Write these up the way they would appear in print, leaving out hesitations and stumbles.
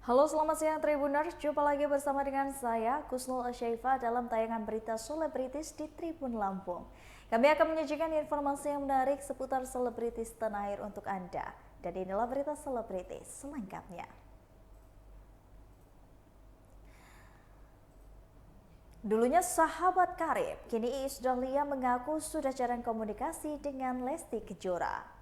Halo, selamat siang Tribuners. Jumpa lagi bersama dengan saya, Kusnul Asyaifa, dalam tayangan berita selebritis di Tribun Lampung. Kami akan menyajikan informasi yang menarik seputar selebritis tanah air untuk Anda. Dan inilah berita selebritis selengkapnya. Dulunya sahabat karib, kini Iis Dahlia mengaku sudah jarang komunikasi dengan Lesti Kejora.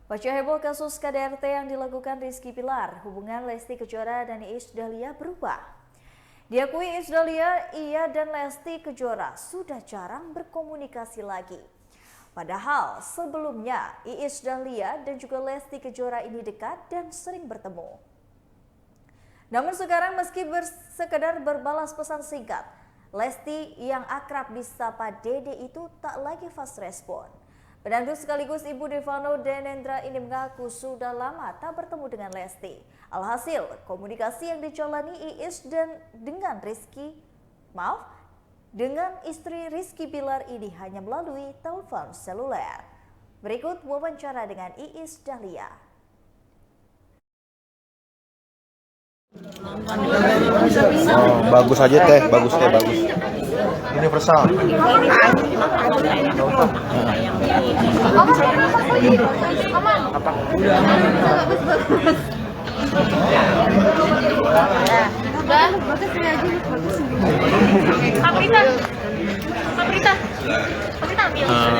Pasca heboh kasus KDRT yang dilakukan Rizky Bilar, hubungan Lesti Kejora dan Iis Dahlia berubah. Diakui Iis Dahlia, ia dan Lesti Kejora sudah jarang berkomunikasi lagi. Padahal sebelumnya Iis Dahlia dan juga Lesti Kejora ini dekat dan sering bertemu. Namun sekarang meski sekedar berbalas pesan singkat, Lesti yang akrab disapa Dede itu tak lagi fast respon. Pedangdut sekaligus ibu Devano Denendra ini mengaku sudah lama tak bertemu dengan Lesti. Alhasil, komunikasi yang dijalani Iis dengan istri Rizky Bilar ini hanya melalui telepon seluler. Berikut wawancara dengan Iis Dahlia. Oh, bagus aja teh, bagus. Universal.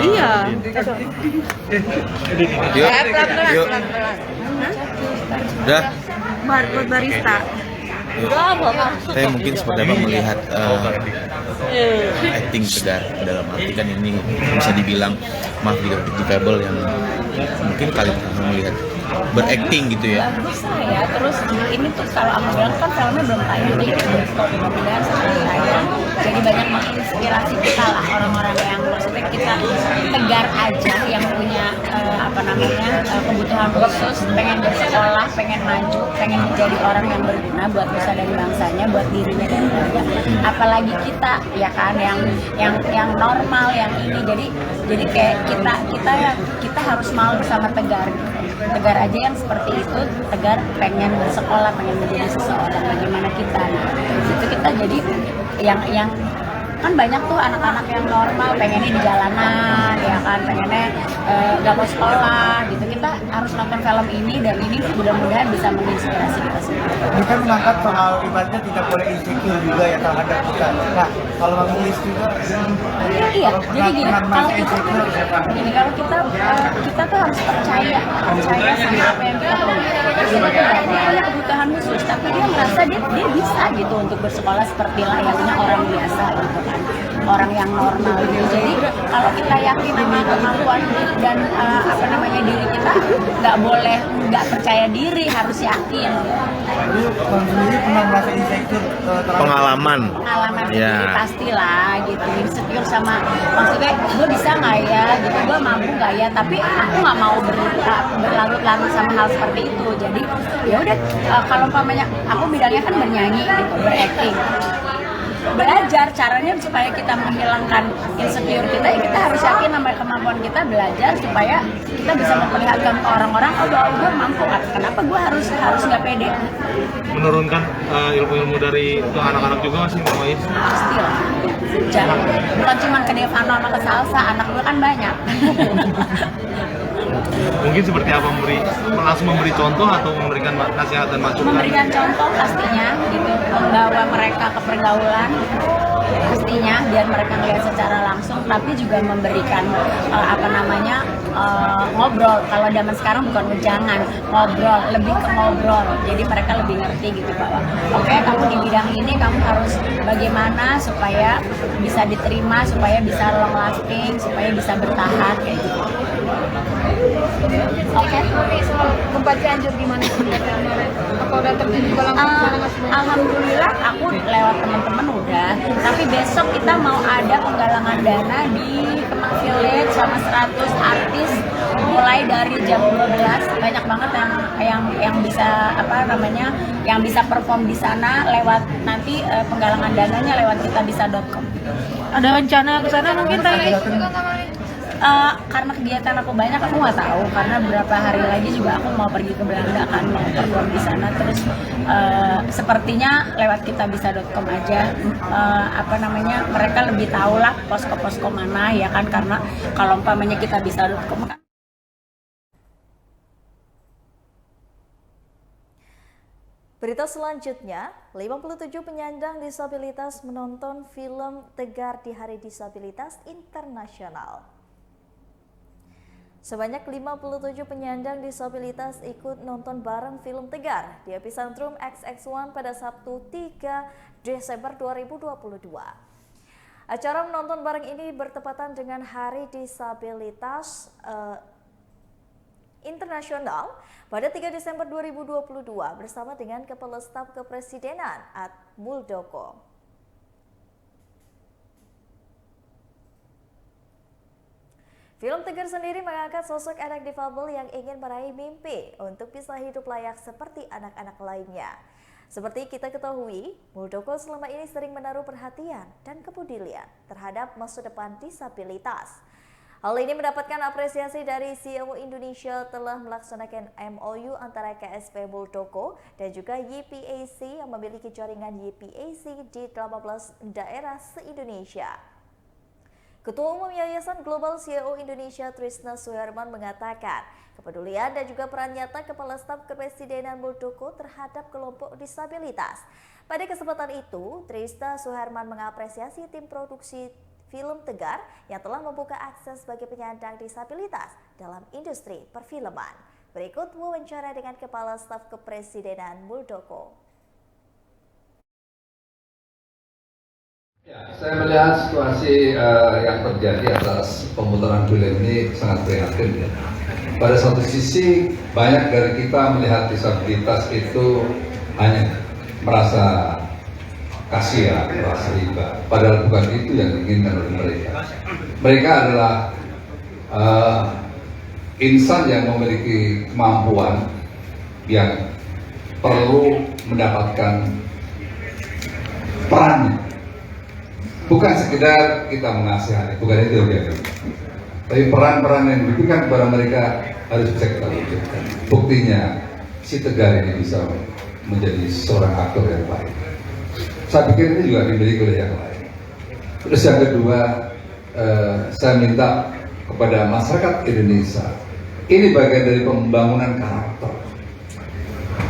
Iya. Yuk. Udah. Buat barista. Saya mungkin seperti apa melihat acting Tegar, dalam arti kan ini bisa dibilang maaf difabel yang mungkin kali pertama melihat berakting gitu ya. Bagus ya. Terus ini tuh kalau aku bilang kan filmnya belum tayang, jadi mudah-mudahan sekarang tayang. Jadi banyak menginspirasi kita lah, orang-orang yang maksudnya kita Tegar aja yang punya kebutuhan khusus, pengen bersekolah, pengen maju, pengen menjadi orang yang berguna buat nusa dan bangsanya, buat dirinya dan keluarga. Apalagi kita ya kan yang normal, yang ini, jadi kayak kita harus mau sama Tegar. Tegar aja yang seperti itu, Tegar pengen bersekolah, pengen menjadi seseorang, bagaimana kita. Itu kita jadi yang kan banyak tuh anak-anak yang normal pengennya di jalanan ya kan, pengennya gak mau sekolah gitu. Kita harus nonton film ini dan ini mudah-mudahan bisa menginspirasi kita semua. Ini kan mengangkat soal ibaratnya tidak boleh insecure juga ya terhadap kita. Nah, kalau menulis juga iya, jadi gini, kalau kita tuh harus percaya sama apa yang kita punya. Dia punya kebutuhan khusus, tapi dia merasa dia bisa gitu untuk bersekolah seperti layaknya orang biasa gitu kan, orang yang normal gitu. Jadi kalau kita yakin sama kemampuan dan diri kita, nggak percaya diri, harus yakin. Jadi Bang sendiri pernah merasa insecure Pengalaman Sendiri pastilah gitu, insecure sama maksudnya gue bisa nggak ya gitu, gue mampu nggak ya, tapi aku nggak mau berlarut-larut sama hal seperti itu. Jadi ya udah, kalau umpamanya aku bidangnya kan bernyanyi gitu, berakting, belajar caranya supaya kita menghilangkan insecure kita, ya kita harus yakin sama kemampuan kita, belajar supaya kita bisa memperlihatkan ke orang-orang, oh bahwa gue mampu, kenapa gue harus nggak pede. Menurunkan ilmu-ilmu dari anak-anak juga masih Mbak Iis? Pastilah, jangan bukan cuma ke Devano sama ke Salsa, anak gue kan banyak. Mungkin seperti apa, langsung memberi contoh atau memberikan nasihat dan masukan? Memberikan contoh pastinya gitu, membawa mereka ke pergaulan pastinya biar mereka melihat secara langsung, tapi juga memberikan ngobrol. Kalau zaman sekarang bukan ujangan, ngobrol, lebih ke ngobrol. Jadi mereka lebih ngerti gitu bahwa oke, kamu di bidang ini kamu harus bagaimana supaya bisa diterima, supaya bisa long lasting, supaya bisa bertahan kayak gitu. Oke. Gempa Cianjur gimana kemarin? Apa udah terjadi juga langsung? Alhamdulillah aku lewat teman-teman udah. Tapi besok kita mau ada penggalangan dana di Kemang Village sama 100 artis mulai dari jam 12. Banyak banget yang bisa yang bisa perform di sana lewat nanti penggalangan dananya lewat kitabisa.com. Ada rencana ke sana mungkin tadi? karena kegiatan aku banyak, aku nggak tahu karena berapa hari lagi juga aku mau pergi ke Belanda kan, mau perform di sana. Terus sepertinya lewat kitabisa.com aja, mereka lebih tahu lah posko-posko mana ya kan, karena kalau umpamanya kitabisa.com kan. Berita selanjutnya, 57 penyandang disabilitas menonton film Tegar di Hari Disabilitas Internasional. Sebanyak 57 penyandang disabilitas ikut nonton bareng film Tegar di Epicentrum XX1 pada Sabtu 3 Desember 2022. Acara menonton bareng ini bertepatan dengan Hari Disabilitas Internasional pada 3 Desember 2022 bersama dengan Kepala Staf Kepresidenan Ad Muldoko. Film Tegar sendiri mengangkat sosok anak difabel yang ingin meraih mimpi untuk bisa hidup layak seperti anak-anak lainnya. Seperti kita ketahui, Muldoko selama ini sering menaruh perhatian dan kepedulian terhadap masa depan disabilitas. Hal ini mendapatkan apresiasi dari CEO Indonesia telah melaksanakan MOU antara KSP Muldoko dan juga YPAC yang memiliki jaringan YPAC di 18 daerah se-Indonesia. Ketua Umum Yayasan Global CEO Indonesia Trisna Suherman mengatakan, kepedulian dan juga peran nyata Kepala Staf Kepresidenan Muldoko terhadap kelompok disabilitas. Pada kesempatan itu, Trisna Suherman mengapresiasi tim produksi film Tegar yang telah membuka akses bagi penyandang disabilitas dalam industri perfilman. Berikut wawancara dengan Kepala Staf Kepresidenan Muldoko. Ya, saya melihat situasi yang terjadi atas pemutaran film ini sangat prihatin. Ya. Pada satu sisi, banyak dari kita melihat disabilitas itu hanya merasa kasihan, merasa riba. Padahal bukan itu yang diinginkan oleh mereka. Mereka adalah insan yang memiliki kemampuan yang perlu mendapatkan perannya. Bukan sekedar kita mengasihani, bukan itu ya. Tapi peran-peran yang diberikan kepada mereka harus bisa kita wujudkan. Buktinya, si Tegar ini bisa menjadi seorang aktor yang baik. Saya pikir ini juga dimiliki oleh yang lain. Terus yang kedua, saya minta kepada masyarakat Indonesia, ini bagian dari pembangunan karakter.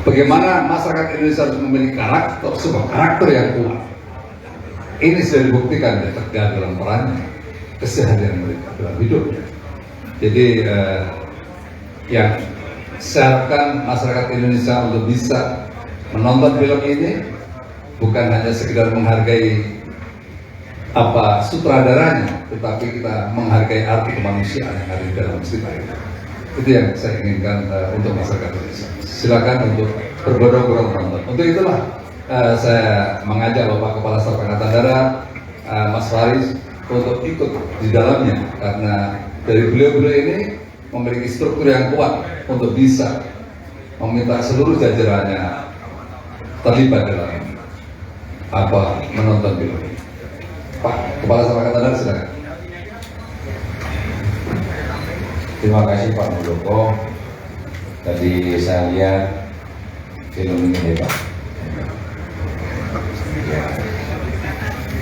Bagaimana masyarakat Indonesia harus memiliki karakter, sebuah karakter yang kuat. Ini sudah dibuktikan dan Tegar dalam perannya, keseharian mereka dalam hidupnya. Jadi yang saya harapkan masyarakat Indonesia untuk bisa menonton film ini bukan hanya sekedar menghargai apa sutradaranya, tetapi kita menghargai arti kemanusiaan yang ada di dalam cerita ini. Itu yang saya inginkan untuk masyarakat Indonesia. Silakan untuk berbondong-bondong menonton. Untuk itulah saya mengajak Bapak Kepala Staf Angkatan Darat, Mas Faris, untuk ikut di dalamnya, karena dari beliau-beliau ini memiliki struktur yang kuat untuk bisa meminta seluruh jajarannya terlibat dalam menonton film ini. Pak Kepala Staf Angkatan Darat, silakan. Terima kasih Pak Muldoko. Tadi saya lihat film ini hebat. Ya,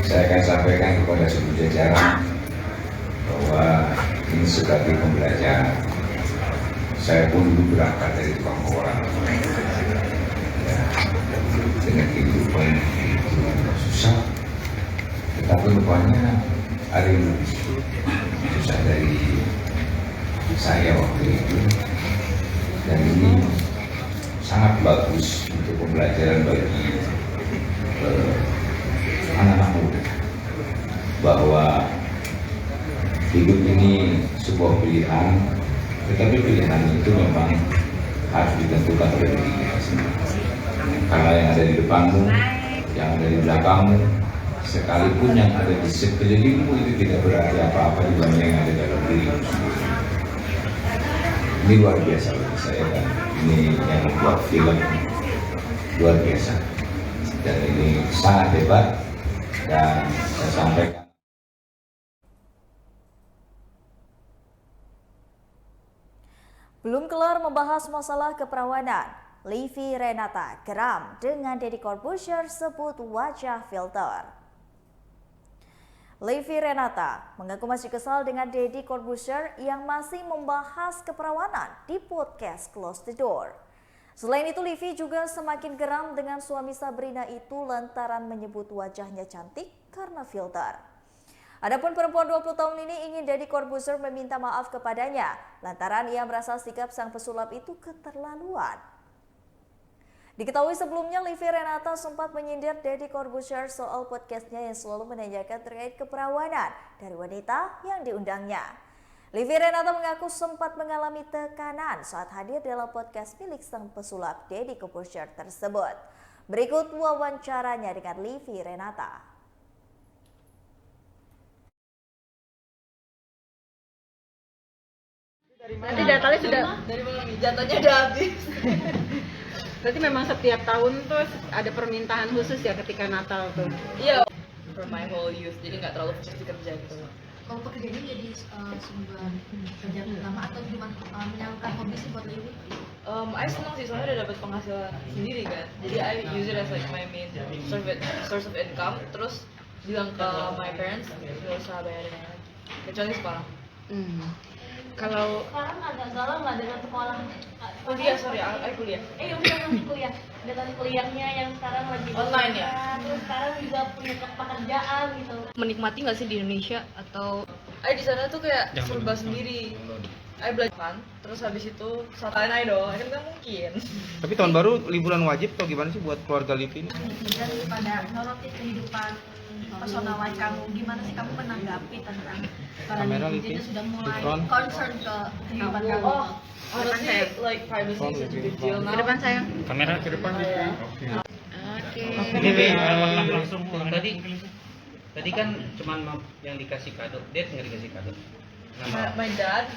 saya akan sampaikan kepada seluruh jajaran bahwa ini sebagai pembelajaran. Saya pun dulu berangkat dari tukang orang, ya, dengan kehidupan susah, tetapi rupanya ada yang lebih susah dari saya waktu itu, dan ini sangat bagus untuk pembelajaran bagi anak-anak muda bahwa hidup ini sebuah pilihan, tetapi pilihan itu memang harus ditentukan oleh diri kita sendiri. Karena yang ada di depanmu, yang ada di belakangmu, sekalipun yang ada di sekelilingmu itu tidak berarti apa-apa dibanding yang ada dalam dirimu sendiri. Ini luar biasa bagi saya, dan ini yang membuat film luar biasa, dan ini sangat hebat, dan saya sampaikan. Belum kelar membahas masalah keperawanan, Livi Renata geram dengan Deddy Corbuzier sebut wajah filter. Livi Renata mengaku masih kesal dengan Deddy Corbuzier yang masih membahas keperawanan di podcast Close the Door. Selain itu, Livi juga semakin geram dengan suami Sabrina itu lantaran menyebut wajahnya cantik karena filter. Adapun perempuan 20 tahun ini ingin Deddy Corbuzier meminta maaf kepadanya lantaran ia merasa sikap sang pesulap itu keterlaluan. Diketahui sebelumnya Livi Renata sempat menyindir Deddy Corbuzier soal podcastnya yang selalu menanyakan terkait keperawanan dari wanita yang diundangnya. Livi Renata mengaku sempat mengalami tekanan saat hadir dalam podcast milik sang pesulap Deddy Corbuzier tersebut. Berikut wawancaranya dengan Livi Renata. Nanti datanya sudah dari jatuhnya udah habis. Berarti memang setiap tahun tuh ada permintaan khusus ya ketika Natal tuh. Iya. For my whole youth, jadi nggak terlalu fokus di kerja gitu. Kalau pekerjaannya jadi sumber kerjaan utama atau cuma menyalurkan hobi sih buat Livi? I senang sih soalnya udah dapat penghasilan sendiri kan. Jadi I use it as like my main source of income. Terus bilang ke my parents nggak usah bayarin lagi. Kecuali sekolah. Kalau sekarang agak galau nggak dengan sekolah? Kuliah, sorry, I kuliah. Udah masih kuliah. Dengan kuliahnya yang sekarang lagi online ya. Terus sekarang juga punya pekerjaan gitu. Menikmati nggak sih di Indonesia atau? Di sana tuh kayak serba sendiri. Belajar kan, terus habis itu satuin aja dong, kan nggak mungkin. Tapi tahun baru liburan wajib atau gimana sih buat keluarga Livi ini? Dan pada soroti kehidupan personal life kamu, gimana sih kamu menanggapi tentang para netizen sudah mulai concern ke kehidupan kamu? Honestly, like privacy is such a big deal now. Ke depan sayang. Kamera ke depan. Oke. Langsung tadi kan cuman yang dikasih kado, dia nggak dikasih kado. My dad,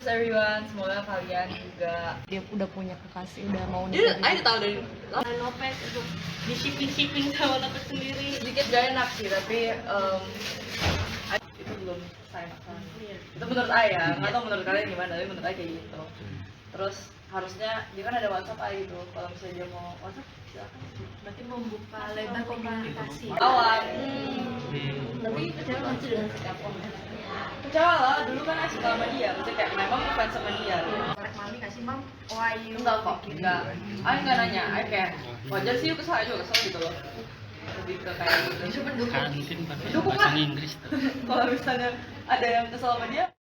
everyone, semoga kalian juga. Dia udah punya kekasih, udah mau Dia udah tahu dari Nopet untuk di shipping sama Nopet sendiri. sedikit gak enak sih, tapi itu belum saya masalah. Itu menurut ayah, nggak tahu menurut kalian gimana, tapi menurut ayah kayak gitu. Terus harusnya dia kan ada WhatsApp aja gitu, kalau misalnya dia mau WhatsApp silakan. Berarti membuka lebar komunikasi. Awan. Tapi kecewa masih dengan sikap Kecewa lah, dulu kan ayah suka sama dia, maksudnya kayak memang fans sama dia. korek mami kasih mam, why you? Enggak kok, enggak. Ayah nggak nanya, ayah kayak wajar sih kesal aja juga kesal gitu loh. Lebih ke kayak gitu. Itu mendukung. Dukung lah. Kalau misalnya ada yang kesal sama dia.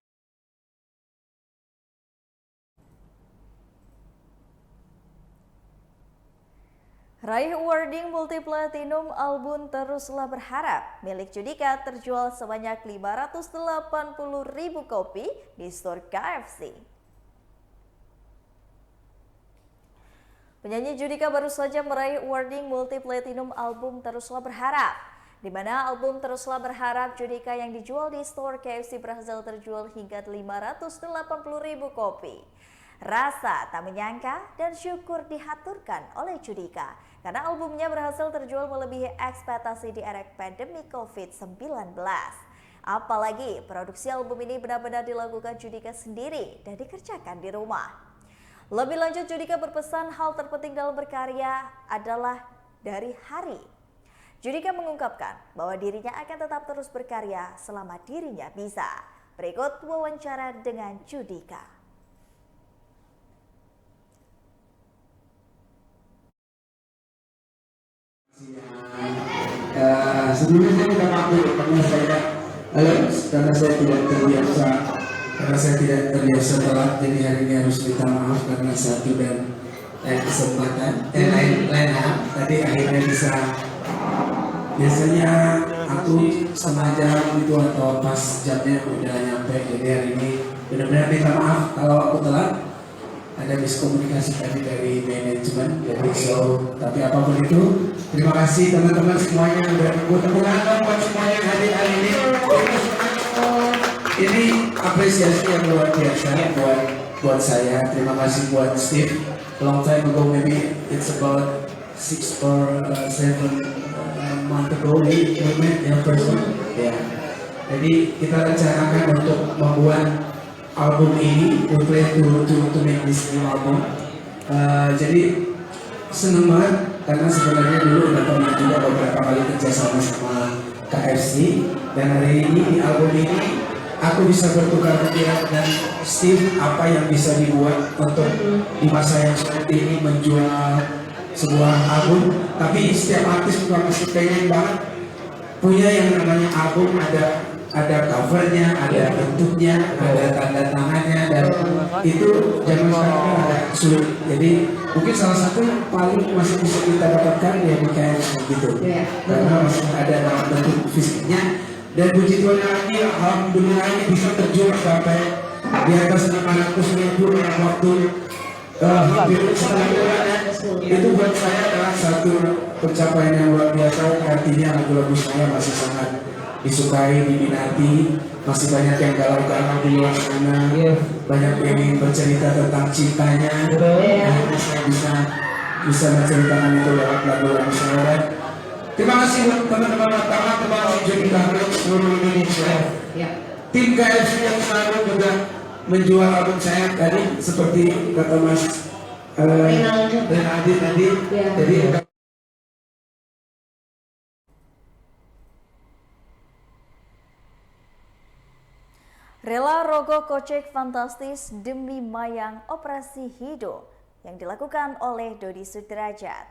Raih awarding multi-platinum album Teruslah Berharap milik Judika terjual sebanyak 580.000 kopi di store KFC. Penyanyi Judika baru saja meraih awarding multi-platinum album Teruslah Berharap, di mana album Teruslah Berharap Judika yang dijual di store KFC berhasil terjual hingga 580.000 kopi. Rasa tak menyangka dan syukur dihaturkan oleh Judika karena albumnya berhasil terjual melebihi ekspektasi di era pandemi COVID-19. Apalagi produksi album ini benar-benar dilakukan Judika sendiri dan dikerjakan di rumah. Lebih lanjut, Judika berpesan hal terpenting dalam berkarya adalah dari hari. Judika mengungkapkan bahwa dirinya akan tetap terus berkarya selama dirinya bisa. Berikut wawancara dengan Judika. Sebelumnya saya minta maaf dulu karena saya tidak terbiasa telat, jadi hari ini harus minta maaf karena satu dan lain kesempatan lain hal tadi akhirnya bisa. Biasanya aku setengah jam gitu atau pas jamnya udah nyampe, jadi hari ini benar-benar minta maaf kalau aku telat. Ada miskomunikasi tadi dari manajemen, jadi tapi apapun itu, terima kasih teman-teman semuanya yang udah nunggu. Tepuk tangan buat semuanya yang hadir hari ini. Ini apresiasi yang luar biasa buat saya. Terima kasih buat Steve. Long time ago, maybe it's about 6 or 7 month ago we met in person. Ya. Jadi kita rencanakan untuk membuat album ini, we plan to make this new album. Jadi seneng banget karena sebenarnya dulu udah pernah juga beberapa kali kerja sama KFC, dan hari ini di album ini aku bisa bertukar pikiran dan Steve apa yang bisa dibuat untuk di masa yang seperti ini menjual sebuah album. Tapi setiap artis juga masih pengen banget punya yang namanya album, ada covernya, ada bentuknya, ada tanda tangannya, dan itu zaman sekarang kan agak sulit. Jadi mungkin salah satu yang paling masih bisa kita dapatkan ya kayak gitu, karena masih ada dalam bentuk fisiknya. Dan puji Tuhan lagi, alhamdulillah ini bisa terjual sampai di atas 500.000 dalam waktu hampir setengah bulan. Itu buat saya adalah satu pencapaian yang luar biasa. Artinya lagu-lagu saya masih sangat disukai, diminati, masih banyak yang galau-galau di luar sana, banyak yang ingin bercerita tentang cintanya, dan saya bisa menceritakan itu lewat lagu-lagu saya. Terima kasih buat teman-teman wartawan, terima kasih Jody Kahlo seluruh Indonesia, tim KFC yang selalu juga menjual album saya tadi seperti kata Mas Renaldi tadi. Jadi Rela rogoh kocek fantastis demi Mayang operasi hidung yang dilakukan oleh Dodi Sudrajat.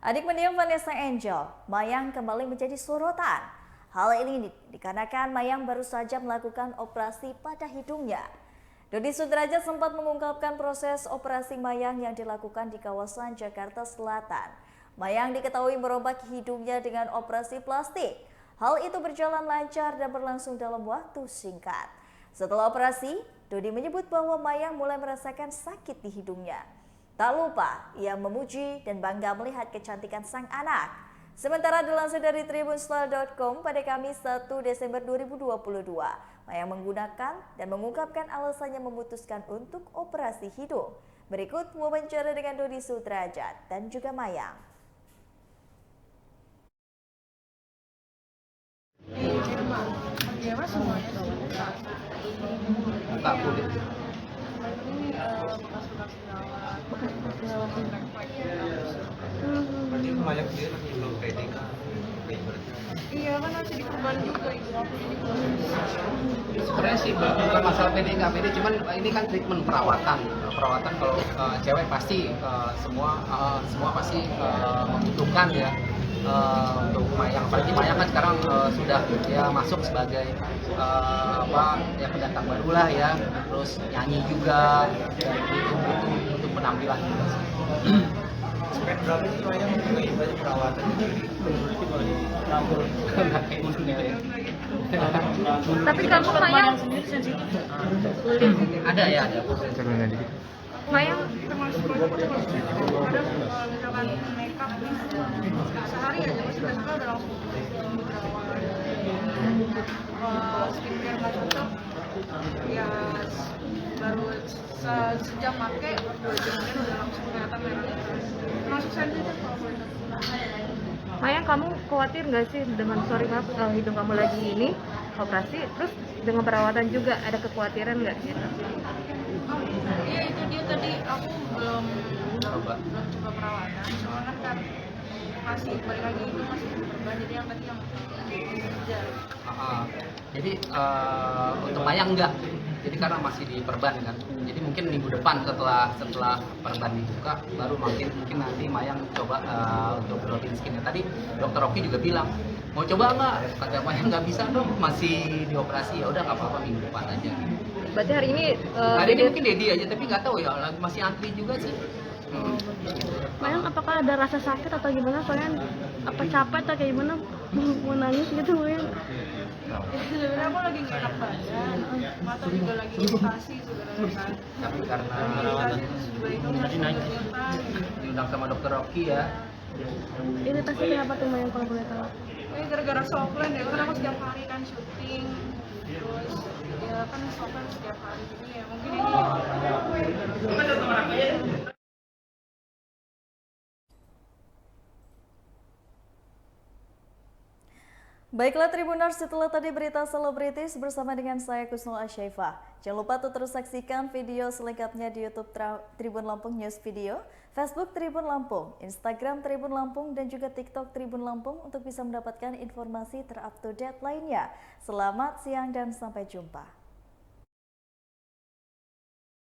Adik mendiang Vanessa Angel, Mayang kembali menjadi sorotan. Hal ini dikarenakan Mayang baru saja melakukan operasi pada hidungnya. Dodi Sudrajat sempat mengungkapkan proses operasi Mayang yang dilakukan di kawasan Jakarta Selatan. Mayang diketahui merobak hidungnya dengan operasi plastik. Hal itu berjalan lancar dan berlangsung dalam waktu singkat. Setelah operasi, Dodi menyebut bahwa Mayang mulai merasakan sakit di hidungnya. Tak lupa, ia memuji dan bangga melihat kecantikan sang anak. Sementara dilansir dari tribunstyle.com pada Kamis 1 Desember 2022, Mayang menggunakan dan mengungkapkan alasannya memutuskan untuk operasi hidung. Berikut wawancara dengan Dodi Sudrajat dan juga Mayang. Tak boleh. Berarti Mayang sendiri masih belum ready kan? Iya kan masih dikorban juga itu. Sebenarnya sih bukan masalah pede nggak pede, cuman ini kan treatment perawatan. Perawatan kalau cewek pasti semua pasti membutuhkan ya. Untuk Mayang, apalagi Mayang kan sekarang sudah ya masuk sebagai ya pendatang baru lah ya, terus nyanyi juga, dan itu untuk penampilan juga sih. Spend berapa sih Mayang juga banyak perawatan Tapi kamu Mayang ada ya, ada. Mayang termasuk udah misalkan makeup sehari aja masih besok udah langsung skincare nggak cocok ya baru sejam pakai 2 jam kemudian udah langsung kelihatan merah. Termasuk sensitif kalau boleh. Mayang, kamu khawatir nggak sih dengan hidung kamu lagi ini operasi, terus dengan perawatan juga ada kekhawatiran nggak gitu? Iya itu dia tadi aku belum coba perawatan, soalnya kan masih balik lagi itu masih berubah, jadi yang tadi yang kerja. Jadi untuk Mayang enggak, jadi karena masih diperban kan, jadi mungkin minggu depan setelah perban dibuka baru mungkin nanti Mayang coba untuk routine skinnya. Tadi dokter Rocky juga bilang mau coba nggak, kata Mayang nggak bisa dong, masih dioperasi, ya udah nggak apa-apa minggu depan aja. Berarti hari ini hari ini mungkin Dedi aja, tapi nggak tahu ya, masih antri juga sih. Mayang, apakah ada rasa sakit atau gimana? Soalnya apa capek atau kayak gimana? Mau nangis gitu Mayang? Sebenarnya aku lagi nggak enak badan, mata juga lagi iritasi sebenarnya kan. Tapi karena juga itu masih diundang sama dokter Rocky ya. Iritasi kenapa tuh Mayang kalau boleh tahu? Ini gara-gara softlens ya, kan aku setiap hari kan syuting, terus ya kan softlens setiap hari, jadi ya mungkin ini. Baiklah Tribuners, setelah tadi berita selebritis bersama dengan saya Kusnul Asyaifah. Jangan lupa untuk terus saksikan video selengkapnya di YouTube Tribun Lampung News Video, Facebook Tribun Lampung, Instagram Tribun Lampung, dan juga TikTok Tribun Lampung untuk bisa mendapatkan informasi terupdate lainnya. Selamat siang dan sampai jumpa.